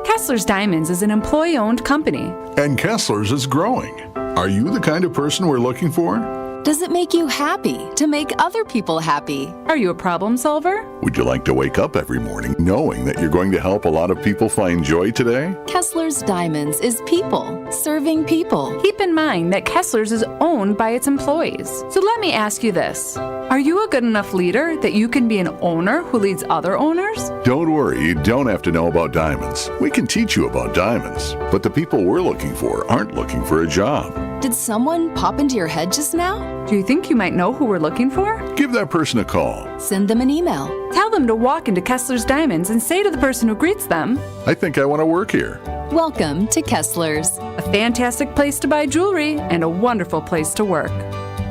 Kessler's Diamonds is an employee-owned company. And Kessler's is growing. Are you the kind of person we're looking for? Does it make you happy to make other people happy? Are you a problem solver? Would you like to wake up every morning knowing that you're going to help a lot of people find joy today? Kessler's Diamonds is people serving people. Keep in mind that Kessler's is owned by its employees. So let me ask you this. Are you a good enough leader that you can be an owner who leads other owners? Don't worry, you don't have to know about diamonds. We can teach you about diamonds. But the people we're looking for aren't looking for a job. Did someone pop into your head just now? Do you think you might know who we're looking for? Give that person a call. Send them an email. Tell them to walk into Kessler's Diamonds and say to the person who greets them, I think I want to work here. Welcome to Kessler's. A fantastic place to buy jewelry and a wonderful place to work.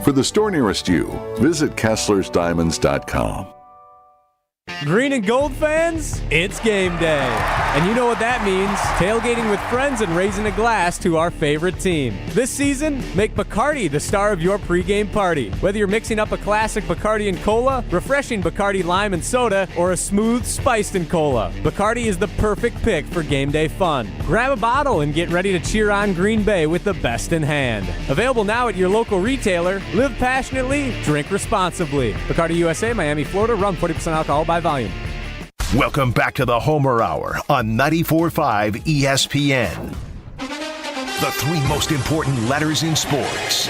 For the store nearest you, visit KesslersDiamonds.com. Green and gold fans, it's game day. And you know what that means. Tailgating with friends and raising a glass to our favorite team. This season, make Bacardi the star of your pregame party. Whether you're mixing up a classic Bacardi and cola, refreshing Bacardi lime and soda, or a smooth spiced and cola, Bacardi is the perfect pick for game day fun. Grab a bottle and get ready to cheer on Green Bay with the best in hand. Available now at your local retailer. Live passionately, drink responsibly. Bacardi USA, Miami, Florida. Rum 40% alcohol by volume. Welcome back to the Homer Hour on 94.5 ESPN. The three most important letters in sports.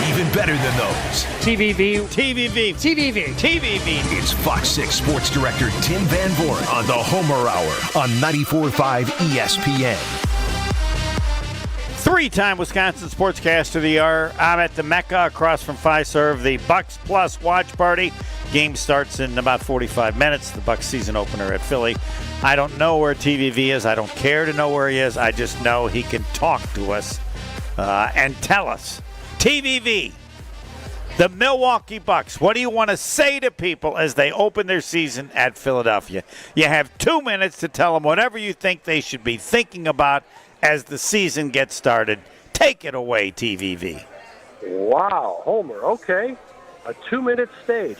Even better than those. TVV. It's Fox 6 Sports Director Tim Van Vooren on the Homer Hour on 94.5 ESPN. Three-time Wisconsin Sportscaster of the Year. I'm at the Mecca across from Fiserv. The Bucks Plus watch party. Game starts in about 45 minutes. The Bucks season opener at Philly. I don't know where TVV is. I don't care to know where he is. I just know he can talk to us and tell us. TVV, the Milwaukee Bucks. What do you want to say to people as they open their season at Philadelphia? You have 2 minutes to tell them whatever you think they should be thinking about as the season gets started. Take it away, TVV. Wow, Homer, okay. A 2-minute stage.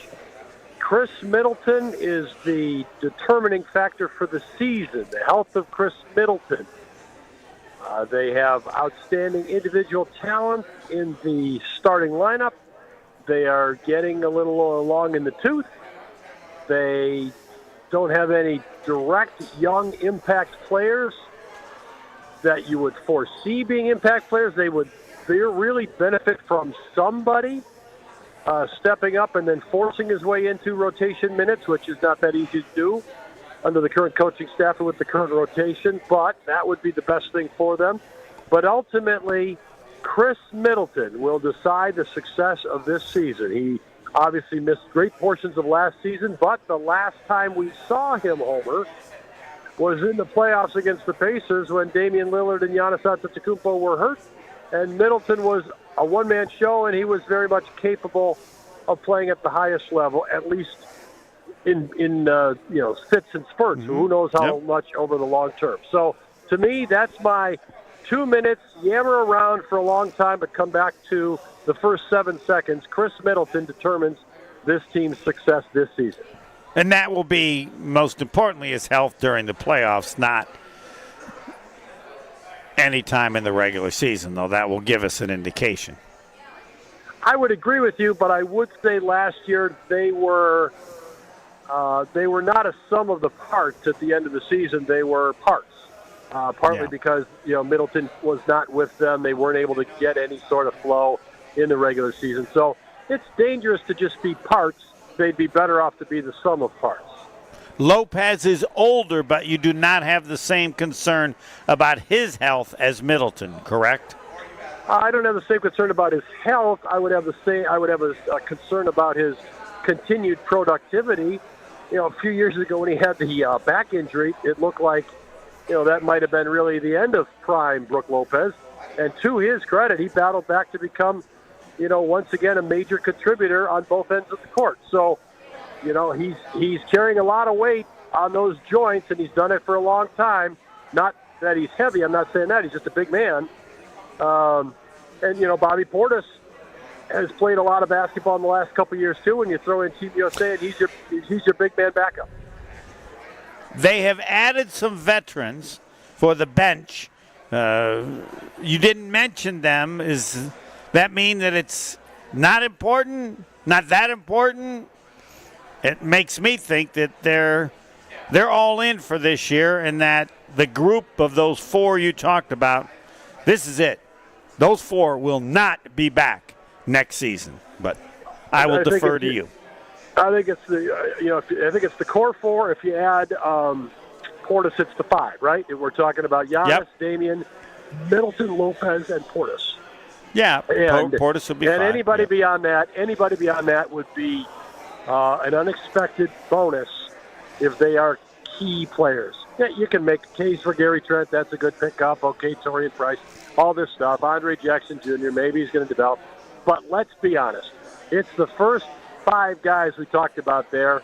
Chris Middleton is the determining factor for the season, the health of Chris Middleton. They have outstanding individual talent in the starting lineup. They are getting a little long in the tooth. They don't have any direct young impact players that you would foresee being impact players. They really benefit from somebody stepping up and then forcing his way into rotation minutes, which is not that easy to do under the current coaching staff and with the current rotation, but that would be the best thing for them. But ultimately, Chris Middleton will decide the success of this season. He obviously missed great portions of last season, but the last time we saw him, Homer, was in the playoffs against the Pacers when Damian Lillard and Giannis Antetokounmpo were hurt, and Middleton was a one-man show, and he was very much capable of playing at the highest level, at least in fits and spurts. Mm-hmm. Who knows how much over the long term. So to me, that's my 2 minutes, yammer around for a long time, but come back to the first 7 seconds. Chris Middleton determines this team's success this season. And that will be, most importantly, his health during the playoffs, not any time in the regular season, though that will give us an indication. I would agree with you, but I would say last year they were not a sum of the parts at the end of the season. They were parts, partly because Middleton was not with them. They weren't able to get any sort of flow in the regular season. So it's dangerous to just be parts. They'd be better off to be the sum of parts. Lopez is older, but you do not have the same concern about his health as Middleton, correct? I don't have the same concern about his health. I would have a concern about his continued productivity. A few years ago when he had the back injury, it looked like that might have been really the end of prime Brook Lopez. And to his credit, he battled back to become, once again a major contributor on both ends of the court. So, he's carrying a lot of weight on those joints, and he's done it for a long time. Not that he's heavy. I'm not saying that. He's just a big man. And Bobby Portis has played a lot of basketball in the last couple of years too. When you throw in Team USA, and he's your big man backup. They have added some veterans for the bench. You didn't mention them. Does that mean that it's not important? Not that important? It makes me think that they're all in for this year, and that the group of those four you talked about, this is it. Those four will not be back next season. But I will defer to you. I think it's the core four. If you add Portis, it's the five, right? We're talking about Giannis, Damian, Middleton, Lopez, and Portis. Yeah, and Portis would be and fine. Anybody beyond that would be an unexpected bonus if they are key players. Yeah, you can make a case for Gary Trent. That's a good pickup. Okay, Torian Price, all this stuff. Andre Jackson Jr., maybe he's going to develop. But let's be honest. It's the first five guys we talked about there,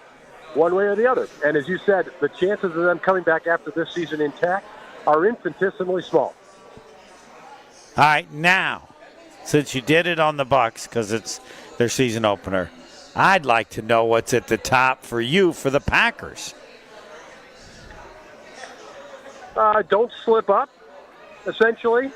one way or the other. And as you said, the chances of them coming back after this season intact are infinitesimally small. All right, now, since you did it on the Bucks because it's their season opener, I'd like to know what's at the top for you for the Packers. Don't slip up, essentially.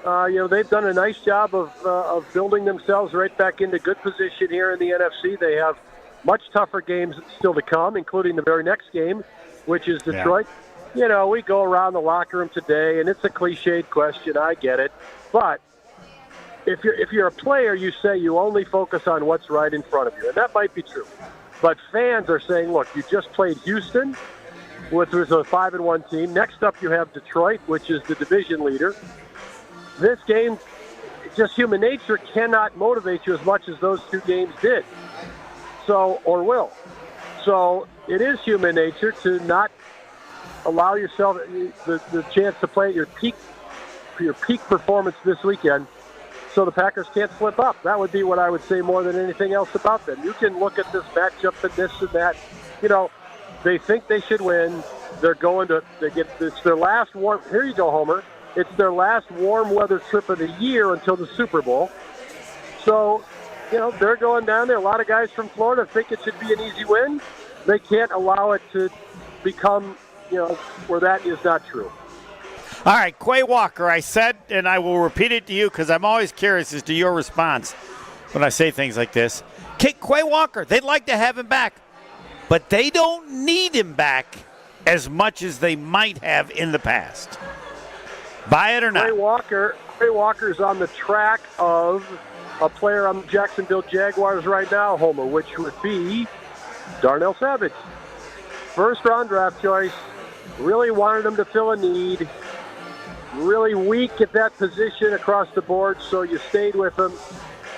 They've done a nice job of building themselves right back into good position here in the NFC. They have much tougher games still to come, including the very next game, which is Detroit. Yeah. We go around the locker room today, and it's a cliched question. I get it. But if you're a player, you say you only focus on what's right in front of you, and that might be true. But fans are saying, look, you just played Houston, which was a 5-1 team. Next up, you have Detroit, which is the division leader. This game, just human nature cannot motivate you as much as those two games did. Or will. So it is human nature to not allow yourself the chance to play at your peak performance this weekend, so the Packers can't slip up. That would be what I would say more than anything else about them. You can look at this matchup and this and that. They think they should win. It's their last warm. Here you go, Homer. It's their last warm weather trip of the year until the Super Bowl. So, they're going down there. A lot of guys from Florida think it should be an easy win. They can't allow it to become, where that is not true. All right, Quay Walker, I said, and I will repeat it to you because I'm always curious as to your response when I say things like this. Quay Walker, they'd like to have him back, but they don't need him back as much as they might have in the past. Buy it or not? Quay Walker's on the track of a player on the Jacksonville Jaguars right now, Homer, which would be Darnell Savage. First-round draft choice. Really wanted him to fill a need. Really weak at that position across the board, so you stayed with him.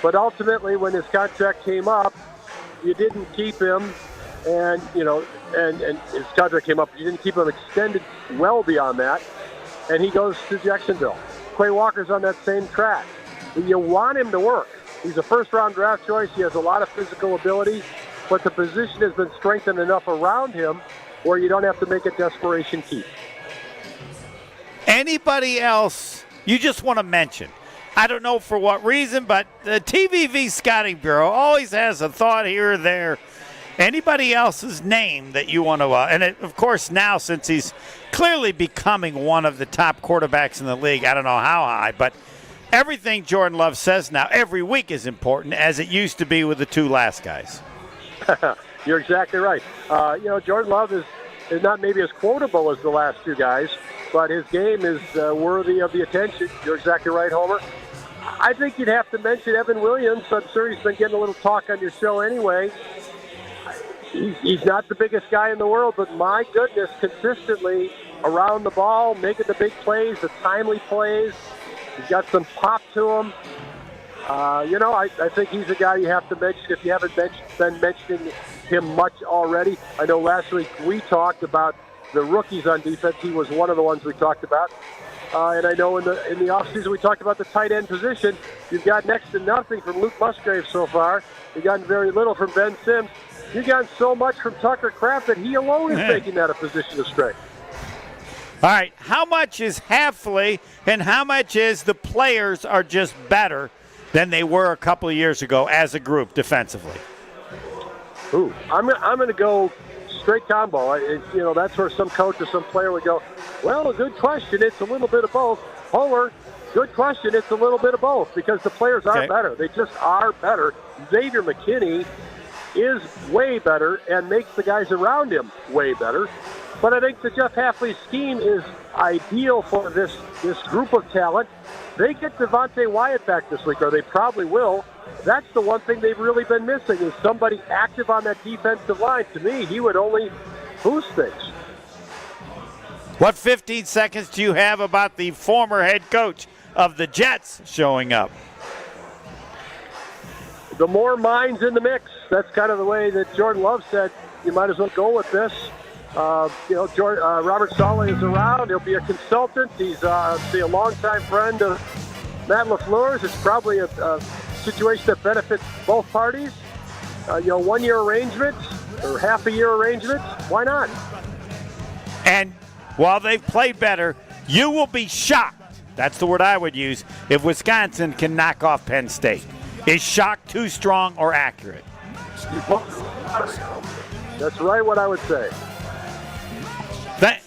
But ultimately, when his contract came up, you didn't keep him. And his contract came up. You didn't keep him extended well beyond that. And he goes to Jacksonville. Quay Walker's on that same track. You want him to work. He's a first-round draft choice. He has a lot of physical ability, but the position has been strengthened enough around him where you don't have to make a desperation keep. Anybody else you just want to mention? I don't know for what reason, but the TVV Scouting Bureau always has a thought here or there. Anybody else's name that you want to of course, now since he's clearly becoming one of the top quarterbacks in the league, I don't know how high, but everything Jordan Love says now every week is important, as it used to be with the two last guys. You're exactly right. Jordan Love is not maybe as quotable as the last two guys, but his game is worthy of the attention. You're exactly right, Homer. I think you'd have to mention Evan Williams. I'm sure he's been getting a little talk on your show anyway. He's not the biggest guy in the world, but my goodness, consistently around the ball, making the big plays, the timely plays. He's got some pop to him. I think he's a guy you have to mention if you haven't been mentioning him much already. I know last week we talked about the rookies on defense. He was one of the ones we talked about. And I know in the offseason we talked about the tight end position. You've got next to nothing from Luke Musgrave so far. You've gotten very little from Ben Sims. You've gotten so much from Tucker Kraft that he alone is making that a position of strength. All right, how much is Hafley and how much is the players are just better than they were a couple of years ago as a group defensively? Ooh, I'm going to go straight combo. That's where some coach or some player would go, well, a good question. It's a little bit of both. Homer, good question. It's a little bit of both because the players are better. They just are better. Xavier McKinney is way better and makes the guys around him way better. But I think the Jeff Hafley scheme is ideal for this group of talent. They get Devontae Wyatt back this week, or they probably will. That's the one thing they've really been missing is somebody active on that defensive line. To me, he would only boost things. What 15 seconds do you have about the former head coach of the Jets showing up? The more minds in the mix. That's kind of the way that Jordan Love said, you might as well go with this. Robert Saleh is around. He'll be a consultant. He's a longtime friend of Matt LaFleur's. It's probably a situation that benefits both parties. 1 year arrangement or half a year arrangement. Why not? And while they've played better, you will be shocked. That's the word I would use if Wisconsin can knock off Penn State. Is shock too strong or accurate? That's right what I would say.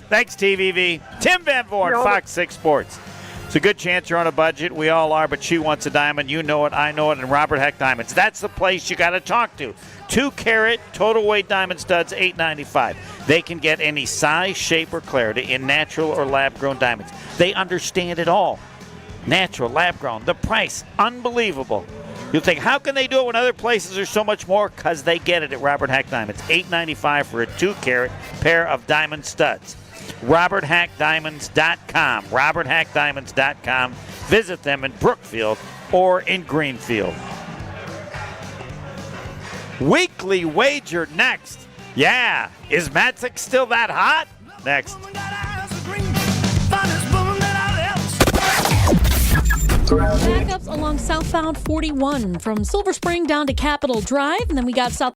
Thanks, TVV. Tim Van Vooren, Fox 6 Sports. It's a good chance you're on a budget. We all are, but she wants a diamond. You know it, I know it, and Robert Heck Diamonds. That's the place you got to talk to. 2-carat total weight diamond studs, $8.95. They can get any size, shape, or clarity in natural or lab-grown diamonds. They understand it all. Natural, lab-grown. The price, unbelievable. You'll think, how can they do it when other places are so much more? Because they get it at Robert Hack Diamonds. $8.95 for a 2-carat pair of diamond studs. RobertHackDiamonds.com. RobertHackDiamonds.com. Visit them in Brookfield or in Greenfield. Weekly wager next. Yeah. Is Matzik still that hot? Next. Backups along southbound 41 from Silver Spring down to Capitol Drive, and then we got south